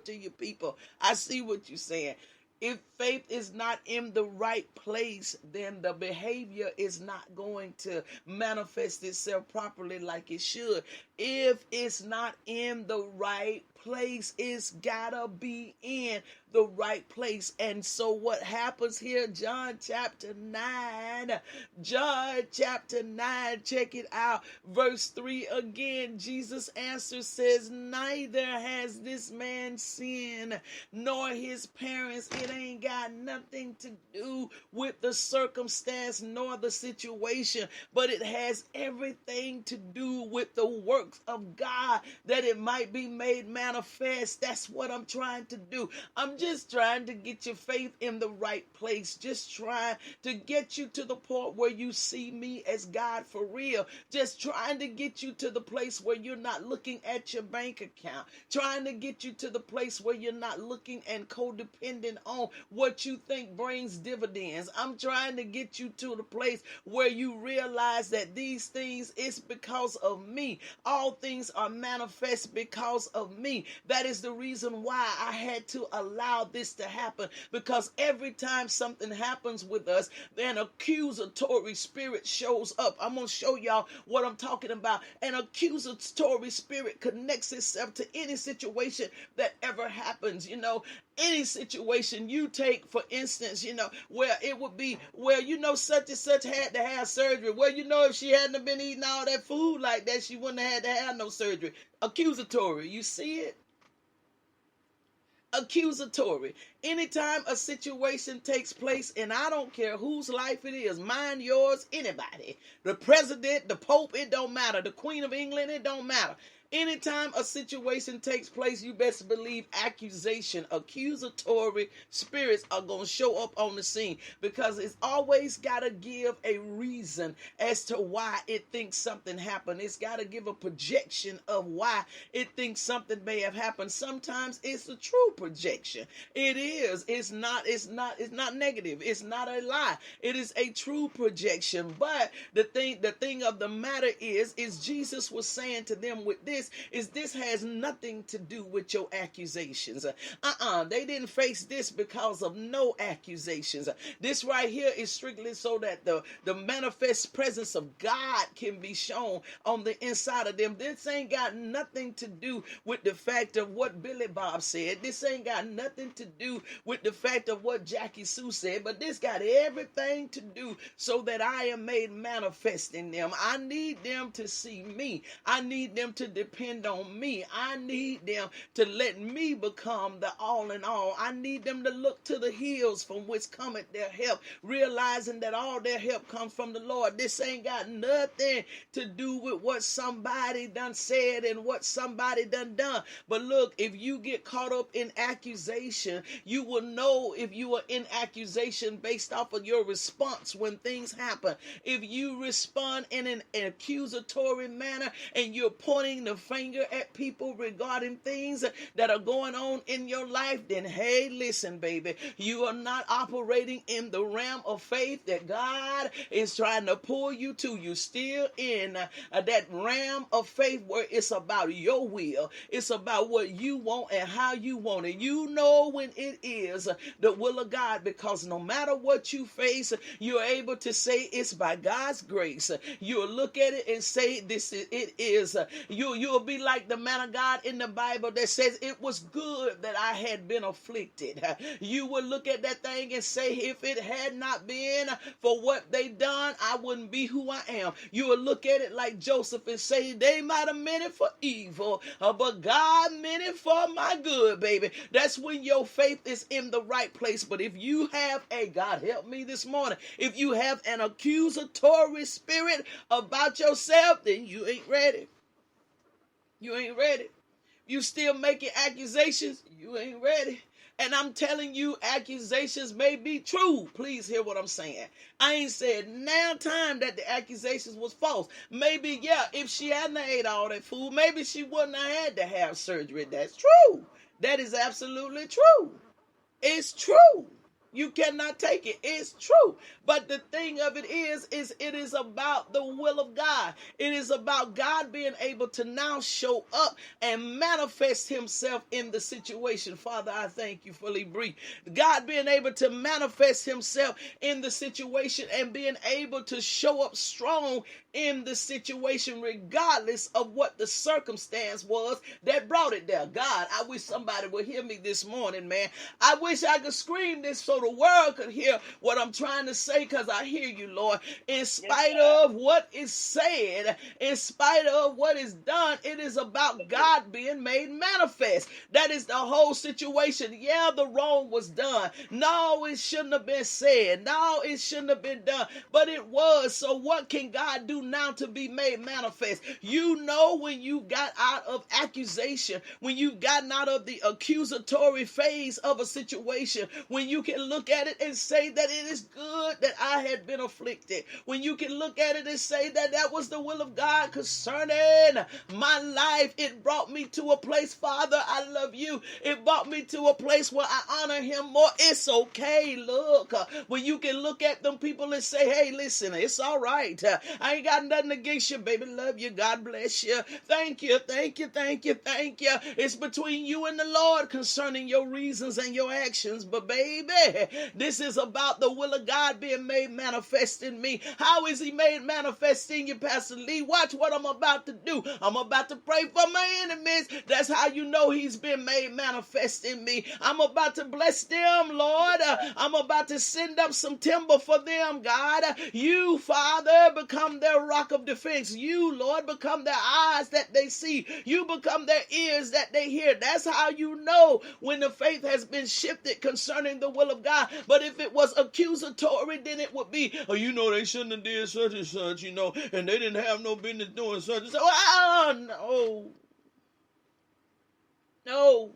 to you people. I see what you're saying. If faith is not in the right place, then the behavior is not going to manifest itself properly like it should. If it's not in the right place, it's gotta be in the right place. And so what happens here, John chapter 9, check it out, verse 3 again, Jesus answers, says, neither has this man sinned nor his parents. It ain't got nothing to do with the circumstance nor the situation, but it has everything to do with the works of God, that it might be made manifest. That's what I'm trying to do. I'm just trying to get your faith in the right place. Just trying to get you to the point where you see me as God for real. Just trying to get you to the place where you're not looking at your bank account. Trying to get you to the place where you're not looking and codependent on what you think brings dividends. I'm trying to get you to the place where you realize that these things is because of me. All things are manifest because of me. That is the reason why I had to allow this to happen, because every time something happens with us, an accusatory spirit shows up. I'm going to show y'all what I'm talking about. An accusatory spirit connects itself to any situation that ever happens. Any situation you take, for instance, where it would be, where such and such had to have surgery. Well, if she hadn't been eating all that food like that, she wouldn't have had to have no surgery. Accusatory, you see it? Accusatory. Anytime a situation takes place, and I don't care whose life it is, mine, yours, anybody, the president, the pope, it don't matter, the Queen of England, it don't matter. Anytime a situation takes place, you best believe accusatory spirits are going to show up on the scene, because it's always got to give a reason as to why it thinks something happened. It's got to give a projection of why it thinks something may have happened. Sometimes it's a true projection. It is. It's not negative. It's not a lie. It is a true projection. But the thing of the matter is Jesus was saying to them with this has nothing to do with your accusations. They didn't face this because of no accusations. This right here is strictly so that the manifest presence of God can be shown on the inside of them. This ain't got nothing to do with the fact of what Billy Bob said. This ain't got nothing to do with the fact of what Jackie Sue said, but this got everything to do so that I am made manifest in them. I need them to see me. I need them to depend on me. I need them to let me become the all in all. I need them to look to the hills from which cometh their help, realizing that all their help comes from the Lord. This ain't got nothing to do with what somebody done said and what somebody done. But look, if you get caught up in accusation, you will know if you are in accusation based off of your response when things happen. If you respond in an accusatory manner and you're pointing the finger at people regarding things that are going on in your life, then hey, listen, baby, you are not operating in the realm of faith that God is trying to pull you to. You still in that realm of faith where it's about your will. It's about what you want and how you want it. You know when it is the will of God, because no matter what you face, you're able to say it's by God's grace. You'll look at it and say it is. You'll be like the man of God in the Bible that says it was good that I had been afflicted. You will look at that thing and say, if it had not been for what they done, I wouldn't be who I am. You will look at it like Joseph and say, they might have meant it for evil, but God meant it for my good, baby. That's when your faith is in the right place. But if you have God help me this morning, if you have an accusatory spirit about yourself, then you ain't ready. You ain't ready. You still making accusations, you ain't ready. And I'm telling you, accusations may be true. Please hear what I'm saying. I ain't said now time that the accusations was false. Maybe, if she hadn't ate all that food, maybe she wouldn't have had to have surgery. That's true. That is absolutely true. It's true. You cannot take it. It's true. But the thing of it is it is about the will of God. It is about God being able to now show up and manifest himself in the situation. Father, I thank you for Libri. God being able to manifest himself in the situation and being able to show up strong in the situation regardless of what the circumstance was that brought it there. God, I wish somebody would hear me this morning, man. I wish I could scream this so the world could hear what I'm trying to say, because I hear you, Lord. In spite of what is said, in spite of what is done, it is about God being made manifest. That is the whole situation. Yeah, the wrong was done. No, it shouldn't have been said. No, it shouldn't have been done. But it was. So what can God do now to be made manifest? You know, when you got out of accusation, when you've gotten out of the accusatory phase of a situation, when you can look at it and say that it is good that I had been afflicted, when you can look at it and say that that was the will of God concerning my life, it brought me to a place, Father, I love you. It brought me to a place where I honor him more. It's okay. Look, when you can look at them people and say, hey, listen, it's all right. I ain't got nothing against you, baby. Love you. God bless you. Thank you. Thank you. Thank you. Thank you. It's between you and the Lord concerning your reasons and your actions. But baby, this is about the will of God being made manifest in me. How is he made manifest in you, Pastor Lee? Watch what I'm about to do. I'm about to pray for my enemies. That's how you know he's been made manifest in me. I'm about to bless them, Lord. I'm about to send up some timber for them, God. You, Father, become their rock of defense. You, Lord, become their eyes that they see. You become their ears that they hear. That's how you know when the faith has been shifted concerning the will of God. But if it was accusatory, then it would be, oh, you know, they shouldn't have did such and such, you know, and they didn't have no business doing such and such. Oh,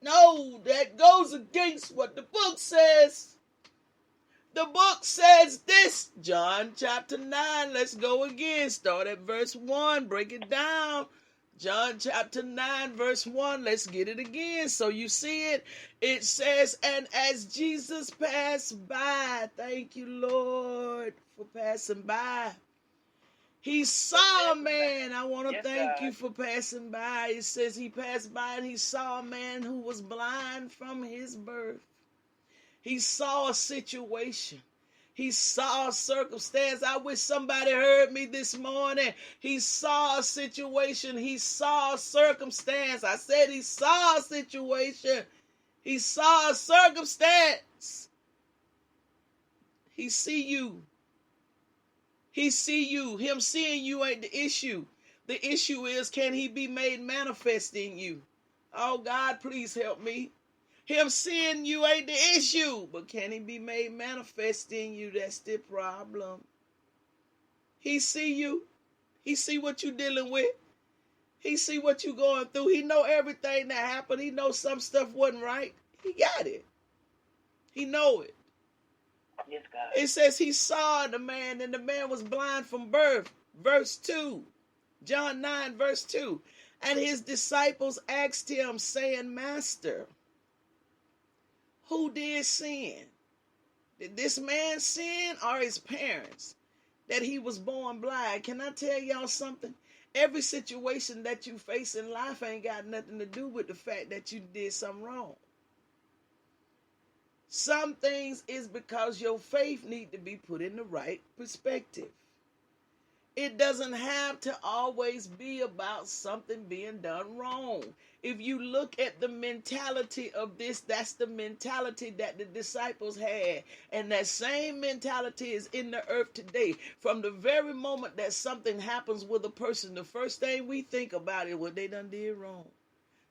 no, that goes against what the book says. The book says this, John chapter 9. Let's go again. Start at verse 1. Break it down. John chapter 9, verse 1. Let's get it again. So you see it. It says, and as Jesus passed by, thank you, Lord, for passing by. He saw a man. I want to thank you for passing by. It says he passed by and he saw a man who was blind from his birth. He saw a situation. He saw a circumstance. I wish somebody heard me this morning. He saw a situation. He saw a circumstance. I said he saw a situation. He saw a circumstance. He see you. He see you. Him seeing you ain't the issue. The issue is, can he be made manifest in you? Oh, God, please help me. Him seeing you ain't the issue, but can he be made manifest in you? That's the problem. He see you. He see what you dealing with. He see what you going through. He know everything that happened. He know some stuff wasn't right. He got it. He know it. Yes, God. It says he saw the man, and the man was blind from birth. Verse 2. John 9, verse 2. And his disciples asked him, saying, Master, who did sin? Did this man sin or his parents that he was born blind? Can I tell y'all something? Every situation that you face in life ain't got nothing to do with the fact that you did something wrong. Some things is because your faith need to be put in the right perspective. It doesn't have to always be about something being done wrong. If you look at the mentality of this, that's the mentality that the disciples had. And that same mentality is in the earth today. From the very moment that something happens with a person, the first thing we think about is what they done did wrong.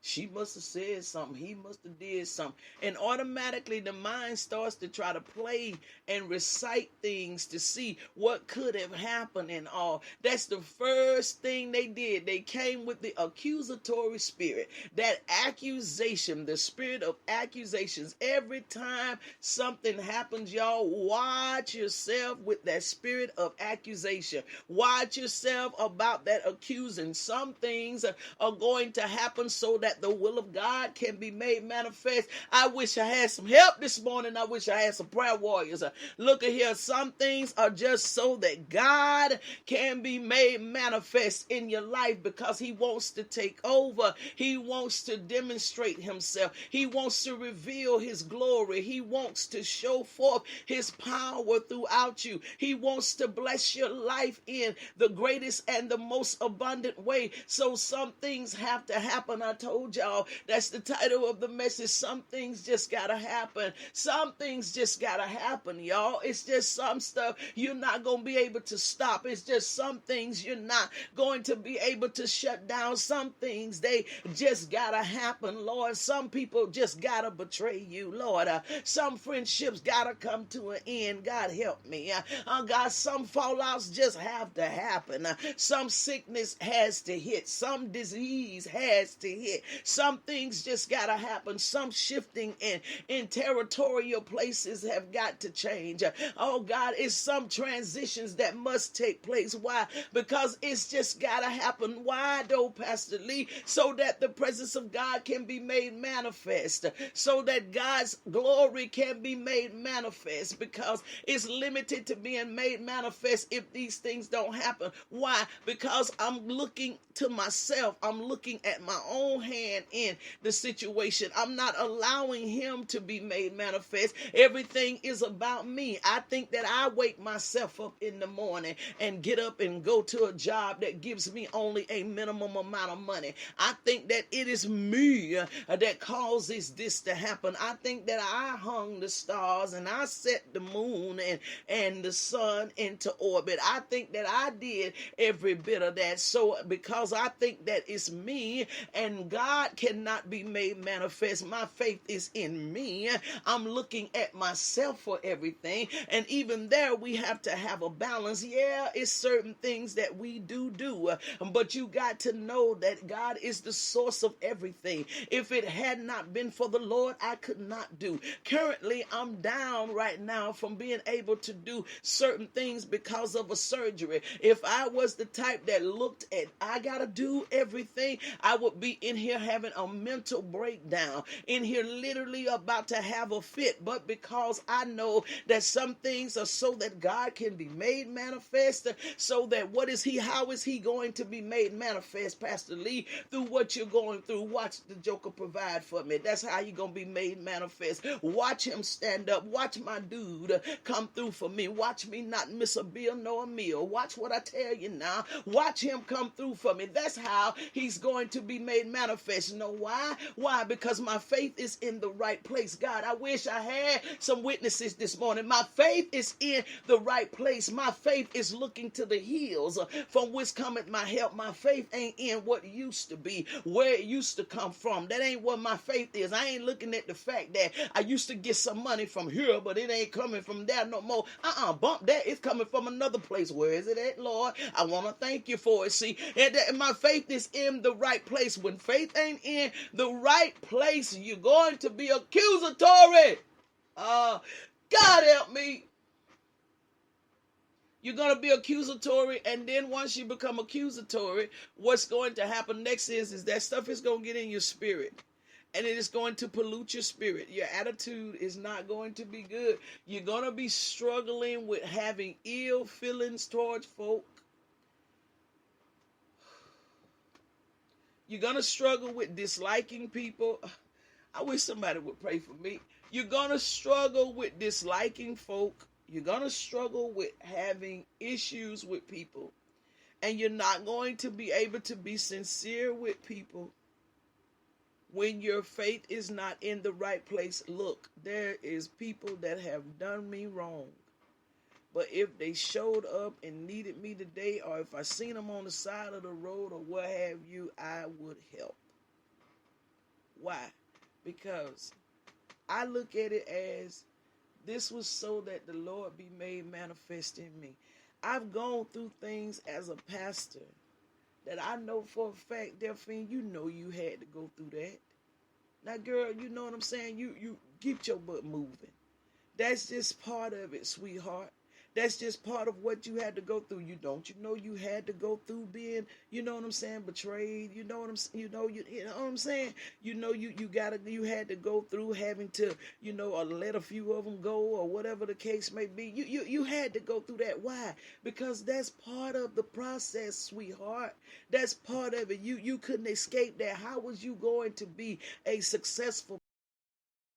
She must have said something. He must have did something. And automatically the mind starts to try to play and recite things to see what could have happened and all. That's the first thing they did. They came with the accusatory spirit. That accusation, the spirit of accusations. Every time something happens, y'all, watch yourself with that spirit of accusation. Watch yourself about that accusing. Some things are going to happen so that that the will of God can be made manifest. I wish I had some help this morning. I wish I had some prayer warriors. Look at here. Some things are just so that God can be made manifest in your life, because he wants to take over. He wants to demonstrate himself. He wants to reveal his glory. He wants to show forth his power throughout you. He wants to bless your life in the greatest and the most abundant way. So some things have to happen. I told y'all that's the title of the message. Some things just gotta happen. Some things just gotta happen, y'all. It's just some stuff you're not gonna be able to stop. It's just some things you're not going to be able to shut down. Some things, they just gotta happen, Lord. Some people just gotta betray you, Lord. Some friendships gotta come to an end. God help me. God, some fallouts just have to happen. Some sickness has to hit. Some disease has to hit. Some things just gotta happen. Some shifting in territorial places have got to change. Oh God, it's some transitions that must take place. Why? Because it's just gotta happen. Why though, Pastor Lee? So that the presence of God can be made manifest. So that God's glory can be made manifest. Because it's limited to being made manifest if these things don't happen. Why? Because I'm looking to myself. I'm looking at my own hand in the situation. I'm not allowing him to be made manifest. Everything is about me. I think that I wake myself up in the morning and get up and go to a job that gives me only a minimum amount of money. I think that it is me that causes this to happen. I think that I hung the stars and I set the moon and the sun into orbit. I think that I did every bit of that. So because I think that it's me and God cannot be made manifest, my faith is in me. I'm looking at myself for everything. And even there, we have to have a balance. Yeah, it's certain things that we do, but you got to know that God is the source of everything. If it had not been for the Lord, I could not do. Currently, I'm down right now from being able to do certain things because of a surgery. If I was the type that looked at, I gotta do everything, I would be in here having a mental breakdown, in here literally about to have a fit. But because I know that some things are so that God can be made manifest, so that how is he going to be made manifest, Pastor Lee? Through what you're going through. Watch the Joker provide for me. That's how you're going to be made manifest. Watch him stand up. Watch my dude come through for me. Watch me not miss a bill nor a meal. Watch what I tell you now. Watch him come through for me. That's how he's going to be made manifest. You know why? Why? Because my faith is in the right place. God, I wish I had some witnesses this morning. My faith is in the right place. My faith is looking to the hills from which cometh my help. My faith ain't in what used to be, where it used to come from. That ain't what my faith is. I ain't looking at the fact that I used to get some money from here, but it ain't coming from there no more. Bump that. It's coming from another place. Where is it at, Lord? I want to thank you for it. See, and my faith is in the right place. When faith ain't in the right place, you're going to be accusatory. God help me. You're going to be accusatory, and then once you become accusatory, what's going to happen next is that stuff is going to get in your spirit, and it is going to pollute your spirit. Your attitude is not going to be good. You're going to be struggling with having ill feelings towards folk. You're going to struggle with disliking people. I wish somebody would pray for me. You're going to struggle with disliking folk. You're going to struggle with having issues with people. And you're not going to be able to be sincere with people when your faith is not in the right place. Look, there is people that have done me wrong. But if they showed up and needed me today, or if I seen them on the side of the road or what have you, I would help. Why? Because I look at it as this was so that the Lord be made manifest in me. I've gone through things as a pastor that I know for a fact, Delphine, you know you had to go through that. Now, girl, you know what I'm saying? You get your butt moving. That's just part of it, sweetheart. That's just part of what you had to go through. You know you had to go through being, you know what I'm saying, betrayed. You know what I'm you know what I'm saying. You had to go through having to, let a few of them go or whatever the case may be. You had to go through that. Why? Because that's part of the process, sweetheart. That's part of it. You couldn't escape that. How was you going to be a successful